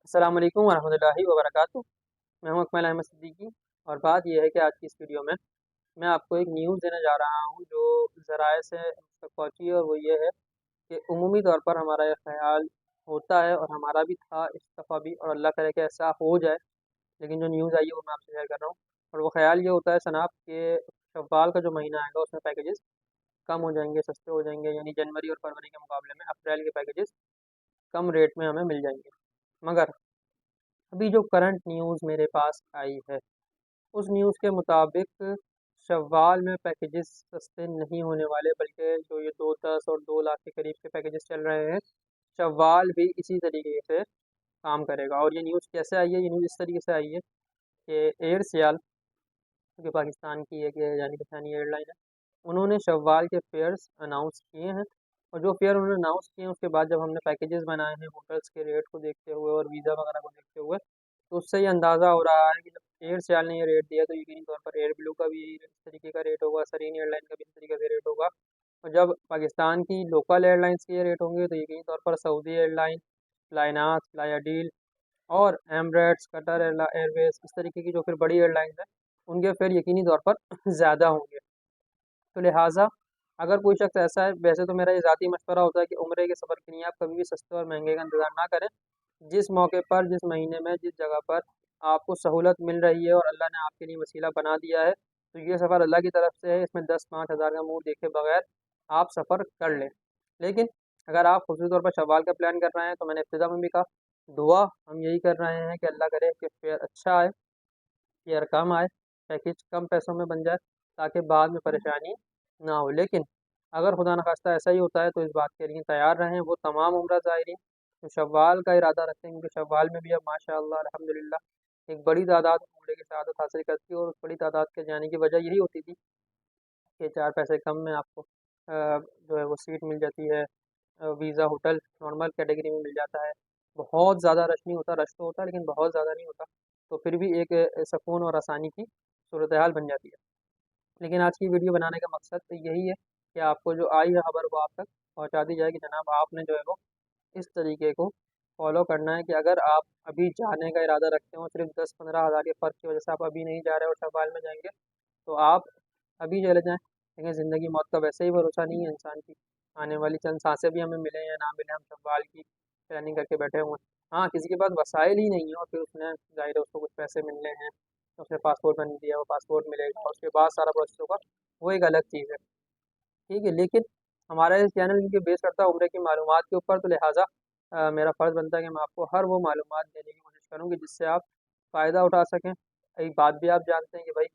अस्सलाम वालेकुम वरहमतुल्लाहि वबरकातुहू। मैं हूं अकमल अहमद सिद्दीकी और बात यह है कि आज की इस वीडियो में मैं आपको एक न्यूज़ देने जा रहा हूं जो ज़राए से मुझ तक पहुंची है, और वो ये है कि उमूमी तौर पर हमारा ये ख़्याल होता है और हमारा भी था इस दफ़ा भी, और अल्लाह करे कि ऐसा हो जाए। लेकिन जो न्यूज़ आई है वो मैं आपसे शेयर कर रहा हूँ, और वो ख़्याल ये होता है सनाब के शव्वाल का जो महीना आएगा उसमें पैकेजेस कम हो जाएंगे, सस्ते हो जाएंगे, यानी जनवरी और फरवरी के मुकाबले में अप्रैल के पैकेजेस कम रेट में हमें मिल जाएंगे। मगर अभी जो करंट न्यूज़ मेरे पास आई है, उस न्यूज़ के मुताबिक शव्वाल में पैकेजेस सस्ते नहीं होने वाले, बल्कि जो ये 2-10 और 2 लाख के करीब के पैकेजेस चल रहे हैं, शव्वाल भी इसी तरीके से काम करेगा। और ये न्यूज़ कैसे आई है? ये न्यूज़ इस तरीके से आई है कि एयर सियाल, जो पाकिस्तान की एक जानी पहचानी एयरलाइन है, उन्होंने शव्वाल के फेयर्स अनाउंस किए हैं। और जो फेयर उन्होंने अनाउंस किए हैं उसके बाद जब हमने पैकेजेस बनाए हैं होटल्स के रेट को देखते हुए और वीज़ा वगैरह को देखते हुए, तो उससे ये अंदाज़ा हो रहा है कि जब एयर सियाल ने ये रेट दिया तो यकीनी तौर पर एयर ब्लू का भी इस तरीके का रेट होगा, सरीन एयरलाइन का भी इस तरीके से रेट होगा। और जब पाकिस्तान की लोकल एयरलाइंस के ये रेट होंगे तो यकीनी तौर पर सऊदी एयरलाइन, फ्लाइनास, फ्लाइयाडील और एमरेट्स, कतर एयरवेज़, इस तरीके की जो फिर बड़ी एयरलाइंस हैं, उनके फेयर यकीनी तौर पर ज़्यादा होंगे। तो लिहाजा अगर कोई शख्स ऐसा है, वैसे तो मेरा ये ज़ाती मशवरा होता है कि उम्रे के सफ़र के लिए आप कभी भी सस्ते और महंगे का इंतज़ार ना करें। जिस मौके पर, जिस महीने में, जिस जगह पर आपको सहूलत मिल रही है और अल्लाह ने आपके लिए वसीला बना दिया है, तो ये सफ़र अल्लाह की तरफ से है। इसमें 10-5 हज़ार का मुँह देखे बगैर आप सफ़र कर लें। लेकिन अगर आप ख़ुसूसी तौर पर शव्वाल का प्लान कर रहे हैं, तो मैंने इब्तिदा में भी कहा, दुआ हम यही कर रहे हैं कि अल्लाह करे कि फेयर अच्छा आए, फेयर कम आए, पैकेज कम पैसों में बन जाए, ताकि बाद में परेशानी ना हो। लेकिन अगर खुदा न खास्ता ऐसा ही होता है तो इस बात के लिए तैयार रहें वो तमाम उम्रा ज़ायरीन जो शव्वाल का इरादा रखते हैं, क्योंकि शव्वाल में भी अब माशाअल्लाह अल्हम्दुलिल्लाह एक बड़ी तादाद उम्रे की शहादत हासिल करती है, और उस बड़ी तादाद के जाने की वजह यही होती थी कि 4 पैसे कम में आपको जो है वो सीट मिल जाती है। वीज़ा होटल नॉर्मल कैटेगरी में मिल जाता है। बहुत ज़्यादा रश नहीं होता, रश तो होता है लेकिन बहुत ज़्यादा नहीं होता। तो फिर भी एक सुकून और आसानी की सूरत हाल बन जाती है। लेकिन आज की वीडियो बनाने का मकसद तो यही है कि आपको जो आई है खबर वो आप तक पहुँचा दी जाए कि जनाब आपने जो है वो इस तरीके को फ़ॉलो करना है कि अगर आप अभी जाने का इरादा रखते हो, सिर्फ़ 10-15 हज़ार के फ़र्क की वजह से आप अभी नहीं जा रहे और शव्वाल में जाएँगे, तो आप अभी चले जाएँ। लेकिन ज़िंदगी मौत का वैसे ही भरोसा नहीं है इंसान की। आने वाली चंद सांसें भी हमें मिलें या ना मिलें, हम शव्वाल की प्लानिंग करके बैठे हुए हैं। हाँ, किसी के पास वसाइल ही नहीं है और फिर उसने ज़ाहिर है उसको कुछ पैसे मिलने हैं, उसने पासपोर्ट बना दिया, वो पासपोर्ट मिलेगा और उसके बाद सारा प्रोसेस होगा, वो एक अलग चीज़ है। ठीक है, लेकिन हमारा ये चैनल क्योंकि बेस करता है उम्रे की मालूमात के ऊपर, तो लिहाजा मेरा फ़र्ज़ बनता है कि मैं आपको हर वो मालूमात देने की कोशिश करूँ कि जिससे आप फ़ायदा उठा सकें। एक बात भी आप जानते हैं कि भाई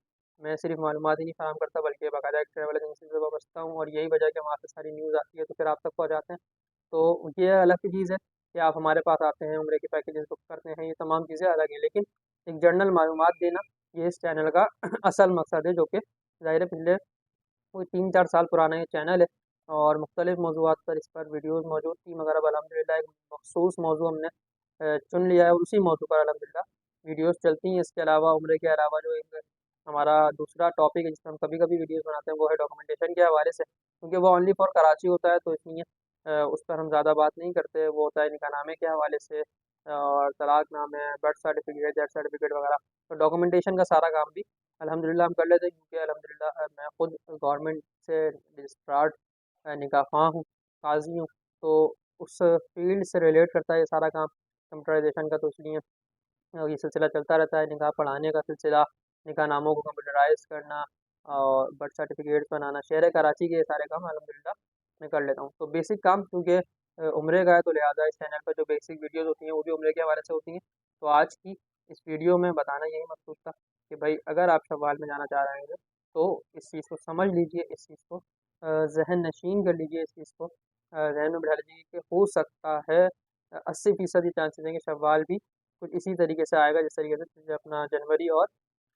मैं सिर्फ़ मालूमात ही नहीं फ़राहम करता, बल्कि बाकायदा एक ट्रैवल एजेंसी से वाबस्ता हूँ, और यही वजह है कि वहाँ से सारी न्यूज़ आती है तो फिर आप तक पहुँचाते हैं। तो ये अलग की चीज़ है कि आप हमारे पास आते हैं, उम्रे के पैकेजेस बुक करते हैं, ये तमाम चीज़ें अलग हैं। लेकिन एक जनरल मालूमात देना, ये इस चैनल का असल मकसद है, जो कि ज़ाहिर है पिछले कोई 3-4 साल पुराना ये चैनल है और मुख्तलिफ़ मौज़ूआत पर इस पर वीडियोज़ मौजूद थी, मगर अब अल्हम्दुलिल्लाह एक मख़सूस मौज़ू हमने चुन लिया है और उसी मौज़ू पर अल्हम्दुलिल्लाह वीडियोज़ चलती हैं। इसके अलावा उम्रे के अलावा जो एक हमारा दूसरा टॉपिक है जिस पर हम कभी-कभी वीडियोज़ बनाते हैं, वो है डॉक्यूमेंटेशन के हवाले से, क्योंकि वो ओनली फॉर कराची होता है, तो इसलिए उस पर हम ज़्यादा बात नहीं करते। वो होता है निकाहनामे के हवाले से और तलाक़नामे, बर्थ सर्टिफ़िकेट, डेथ सर्टिफ़िकेट वगैरह। तो डॉक्यूमेंटेशन का सारा काम भी अल्हम्दुलिल्लाह हम कर लेते हैं, क्योंकि अल्हम्दुलिल्लाह मैं खुद गवर्नमेंट से रजिस्ट्रार्ड निकाह ख़्वाह हूँ, काज़ी हूँ। तो उस फ़ील्ड से रिलेट करता है ये सारा काम कंप्यूटराइज़ेशन का, तो इसलिए ये सिलसिला चलता रहता है। निकाह पढ़ाने का सिलसिला, निकाह नामों को कंप्यूटराइज़ करना और बर्थ सर्टिफ़िकेट्स बनाना, शहर कराची के ये सारे काम अल्हम्दुलिल्लाह मैं कर लेता हूँ। तो बेसिक काम क्योंकि उम्रे का है, तो लिहाजा इस चैनल पर जो बेसिक वीडियोज़ होती हैं वो भी उम्रे के हवाले से होती हैं। तो आज की इस वीडियो में बताना यही मकसूद था कि भाई अगर आप शव्वाल में जाना चाह रहे हैं तो इस चीज़ को समझ लीजिए, इस चीज़ को ज़हन नशीन कर लीजिए, इस चीज़ को ज़हन में बिठा लीजिए कि हो सकता है 80% ही चांसेस हैं कि शव्वाल भी कुछ इसी तरीके से आएगा जिस तरीके से अपना जनवरी और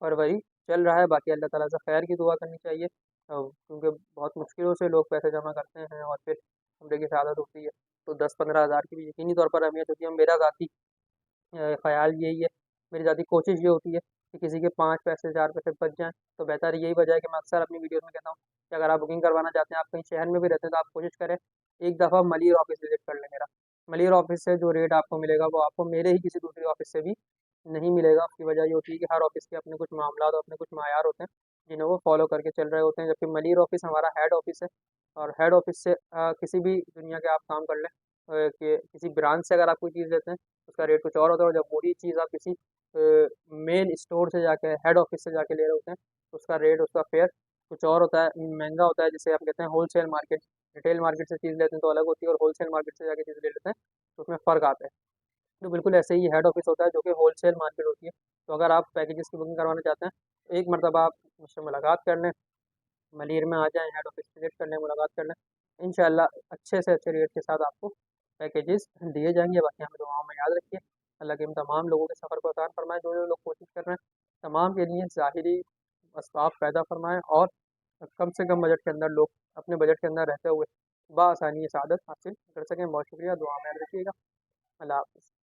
फरवरी चल रहा है। बाकी अल्लाह ताला से खैर की दुआ करनी चाहिए, क्योंकि बहुत मुश्किलों से लोग पैसे जमा करते हैं और फिर उम्रे की शहादत होती है। तो 10-15 हज़ार की भी यकीनी तौर पर अहमियत होती है। मेरा ज़ाती ख़्याल यही है, मेरी ज़ाती कोशिश ये होती है कि किसी के 5 पैसे 4 पैसे बच जाएँ, तो बेहतर यही वजह है कि मैं अक्सर अपनी वीडियोज़ में कहता हूँ कि अगर आप बुकिंग करवाना चाहते हैं, आप कहीं शहर में भी रहते हैं, तो आप कोशिश करें एक दफ़ा मलिर ऑफ़िस विज़िट कर लें मेरा। मलिर ऑफिस से जो रेट आपको मिलेगा वो आपको मेरे ही किसी दूसरी ऑफिस से भी नहीं मिलेगा। उसकी वजह ये होती है कि हर ऑफिस के अपने कुछ मामलात और अपने कुछ मायार होते हैं जिन्हें वो फॉलो करके चल रहे होते हैं। जबकि मलिर ऑफिस हमारा हेड ऑफिस है, और हेड ऑफिस से किसी भी दुनिया के आप काम कर लें, कि किसी ब्रांच से अगर आप कोई चीज़ लेते हैं उसका रेट कुछ और होता है, और जब वही चीज़ आप किसी मेन स्टोर से जाके हेड ऑफिस से जाके ले रहे होते हैं तो उसका रेट, उसका फेयर कुछ और होता है, महंगा होता है, जिसे आप कहते हैं होलसेल मार्केट। रिटेल मार्केट से चीज़ लेते हैं तो अलग होती है, और होलसेल मार्केट से जाके चीज़ ले लेते हैं तो उसमें फ़र्क आता है। तो बिल्कुल ऐसे ही हेड ऑफिस होता है जो कि होलसेल मार्केट होती है। तो अगर आप पैकेजेस की बुकिंग करवाना चाहते हैं तो एक मरतबा आप मुझसे मुलाकात कर लें, मलिर में आ जाएँ, हेड ऑफिस विज़िट कर लें, मुलाकात कर लें। इंशाअल्लाह अच्छे से अच्छे रेट के साथ आपको पैकेजेस दिए जाएँगे। बाकी हमें दुआओं में याद रखिए। अल्लाह के हम तमाम लोगों के सफ़र को आसान फरमाएँ, जो लोग कोशिश कर रहे हैं, तमाम के लिए ज़ाहिरी असबाब पैदा फरमाएँ, और कम से कम बजट के अंदर लोग अपने बजट के अंदर रहते हुए बआसानी ये सआदत हासिल कर सकें। बहुत शुक्रिया, दुआ में याद रखिएगा। अल्लाह हाफ़िज़।